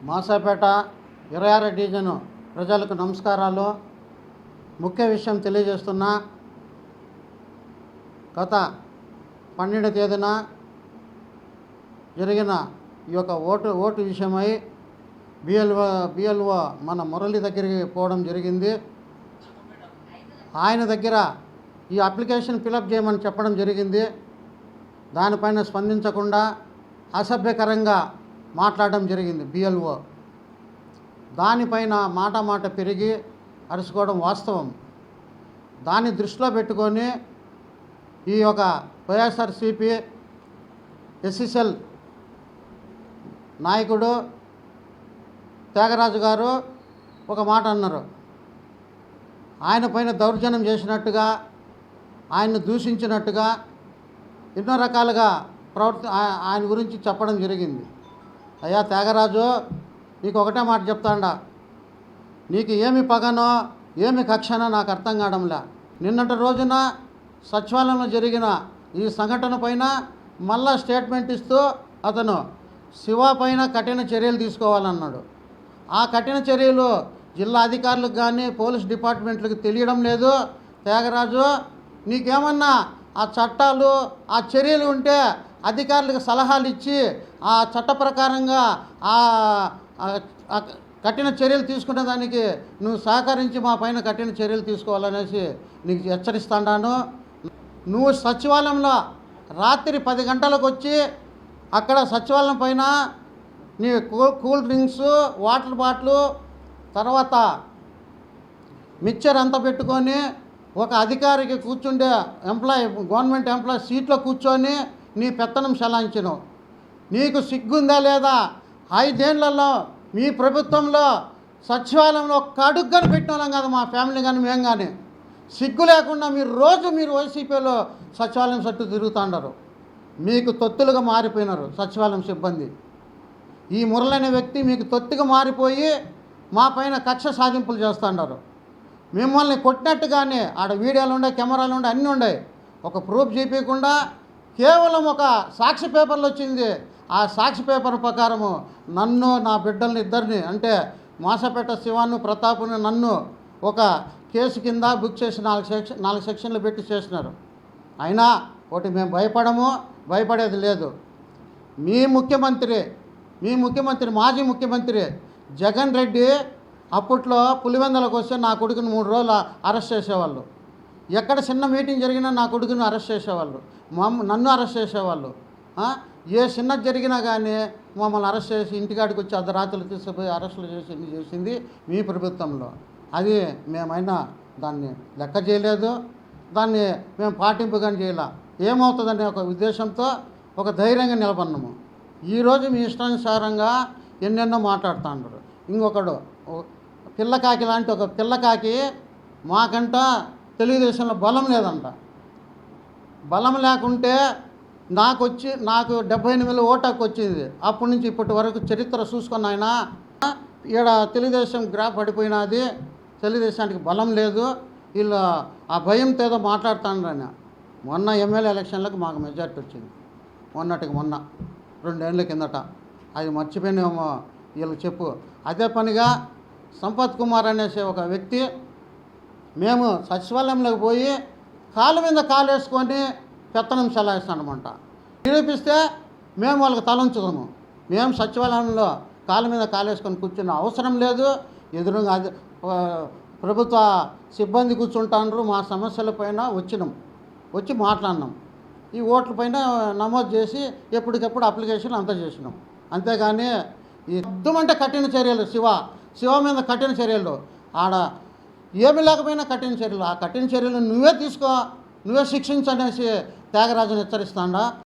Masapeta 26 division ప్రజలకు నమస్కారాలు. ముఖ్య విషయం తెలియజేస్తున్నా. గత 12వ తేదీన జరిగిన ఈ యొక్క ఓటు విషయమై బిఎల్ఓ మన మురళి దగ్గరికి పోవడం జరిగింది. ఆయన దగ్గర ఈ అప్లికేషన్ ఫిలప్ చేయమని చెప్పడం జరిగింది. దానిపైన స్పందించకుండా అసభ్యకరంగా మాట్లాడడం జరిగింది బిఎల్ఓ. దానిపైన మాట పెరిగి అరుచుకోవడం వాస్తవం. దాన్ని దృష్టిలో పెట్టుకొని ఈ యొక్క వైఎస్ఆర్సీపీ ఎస్సీసీఎల్ నాయకుడు త్యాగరాజు గారు ఒక మాట అన్నారు. ఆయన పైన దౌర్జన్యం చేసినట్టుగా, ఆయన్ని దూషించినట్టుగా ఎన్నో రకాలుగా ఆయన గురించి చెప్పడం జరిగింది. అయ్యా త్యాగరాజు, నీకు ఒకటే మాట చెప్తాండా, నీకు ఏమి పగనో ఏమి కక్షనో నాకు అర్థం కావడంలే. నిన్నటి రోజున సచివాలయంలో జరిగిన ఈ సంఘటన పైన మళ్ళా స్టేట్మెంట్ ఇస్తూ అతను శివ పైన కఠిన చర్యలు తీసుకోవాలన్నాడు. ఆ కఠిన చర్యలు జిల్లా అధికారులకు కానీ పోలీస్ డిపార్ట్మెంట్లకు తెలియడం లేదు. త్యాగరాజు, నీకేమన్నా ఆ చట్టాలు ఆ చర్యలు ఉంటే అధికారులకు సలహాలు ఇచ్చి ఆ చట్ట ప్రకారంగా కఠిన చర్యలు తీసుకునే దానికి నువ్వు సహకరించి మా పైన కఠిన చర్యలు తీసుకోవాలనేసి నీకు హెచ్చరిస్తాను. నువ్వు సచివాలయంలో రాత్రి 10 గంటలకు వచ్చి అక్కడ సచివాలయం పైన నీ కూల్ డ్రింక్స్, వాటర్ బాటిల్, తర్వాత మిక్చర్ అంతా పెట్టుకొని ఒక అధికారికి కూర్చుండే గవర్నమెంట్ ఎంప్లాయీ సీట్లో కూర్చొని నీ పెత్తనం చెలాయించను. నీకు సిగ్గుందా లేదా? 5 ఏళ్లలో మీ ప్రభుత్వంలో సచివాలయంలో ఒక్క అడుగు కానీ పెట్టిన వాళ్ళం కాదు, మా ఫ్యామిలీ కానీ మేము కానీ. సిగ్గు లేకుండా మీరు వైసీపీలో సచివాలయం చుట్టూ తిరుగుతుంటారు. మీకు తొత్తులుగా మారిపోయినారు సచివాలయం సిబ్బంది. ఈ మురళి అనే వ్యక్తి మీకు తొత్తుగా మారిపోయి మా పైన కక్ష సాధింపులు చేస్తున్నారు. మిమ్మల్ని కొట్టినట్టుగానే ఆడ వీడియోలు ఉండే, కెమెరాలు ఉండే, అన్నీ ఉన్నాయి. ఒక ప్రూఫ్ చూపించకుండా కేవలం ఒక సాక్షి పేపర్లు వచ్చింది. ఆ సాక్షి పేపర్ ప్రకారము నన్ను, నా బిడ్డల్ని ఇద్దరిని, అంటే మాసాపేట శివాను, ప్రతాపుని, నన్ను ఒక కేసు కింద బుక్ చేసి 4 సెక్షన్లు పెట్టి చేసినారు. అయినా ఒకటి మేము భయపడేది లేదు. మీ ముఖ్యమంత్రి మాజీ ముఖ్యమంత్రి జగన్ రెడ్డి అప్పట్లో పులివెందలకు వస్తే నా కొడుకుని 3 రోజులు అరెస్ట్ చేసేవాళ్ళు. ఎక్కడ చిన్న మీటింగ్ జరిగినా నా కొడుకుని అరెస్ట్ చేసేవాళ్ళు, నన్ను అరెస్ట్ చేసేవాళ్ళు. ఏ చిన్నది జరిగినా కానీ మమ్మల్ని అరెస్ట్ చేసి ఇంటికాడికి వచ్చి అర్ధరాత్రులు తీసుకుపోయి అరెస్టులు చేసింది మీ ప్రభుత్వంలో. అది మేమైనా దాన్ని లెక్క చేయలేదు, దాన్ని మేము పాటింపు కానీ చేయాల. ఏమవుతుందనే ఒక ఉద్దేశంతో ఒక ధైర్యంగా నిలబడినాము. ఈరోజు మీ ఇష్టానుసారంగా ఎన్నెన్నో మాట్లాడుతున్నారు. ఇంకొకడు పిల్లకాకి లాంటి ఒక పిల్లకాకి మాకంట తెలుగుదేశంలో బలం లేదంట. బలం లేకుంటే నాకు 78,000 ఓటు హక్కు వచ్చింది. అప్పటి నుంచి ఇప్పటి వరకు చరిత్ర చూసుకున్న ఆయన ఈడ తెలుగుదేశం గ్రాఫ్ పడిపోయినది, తెలుగుదేశానికి బలం లేదు, వీళ్ళు ఆ భయంతో ఏదో మాట్లాడుతున్నారు ఆయన. మొన్న ఎమ్మెల్యే ఎలక్షన్లకు మాకు మెజార్టీ వచ్చింది, మొన్న 2 ఏళ్ళ కిందట. అది మర్చిపోయినేమో వీళ్ళు చెప్పు. అదే పనిగా సంపత్ కుమార్ అనేసి ఒక వ్యక్తి, మేము సచివాలయంలోకి పోయి కాలు మీద కాలు వేసుకొని పెత్తనం చెలాయిస్తానమాట. నిరూపిస్తే మేము వాళ్ళకి తలంచుదాము. మేము సచివాలయంలో కాలు మీద కాలు వేసుకొని కూర్చున్న అవసరం లేదు. ఎదురుగా ప్రభుత్వ సిబ్బంది కూర్చుంటారు. మా సమస్యలపైన వచ్చి మాట్లాడినాం. ఈ ఓట్ల పైన నమోదు చేసి ఎప్పటికప్పుడు అప్లికేషన్ అంతా చేసినాం. అంతేగాని ఈ యుద్ధమంటే కఠిన చర్యలు. శివ మీద కఠిన చర్యలు. ఆడ ఏమి లేకపోయినా కఠిన చర్యలు. ఆ కఠిన చర్యలు నువ్వే తీసుకో, నువ్వే శిక్షించనేసి త్యాగరాజుని హెచ్చరిస్తాడా.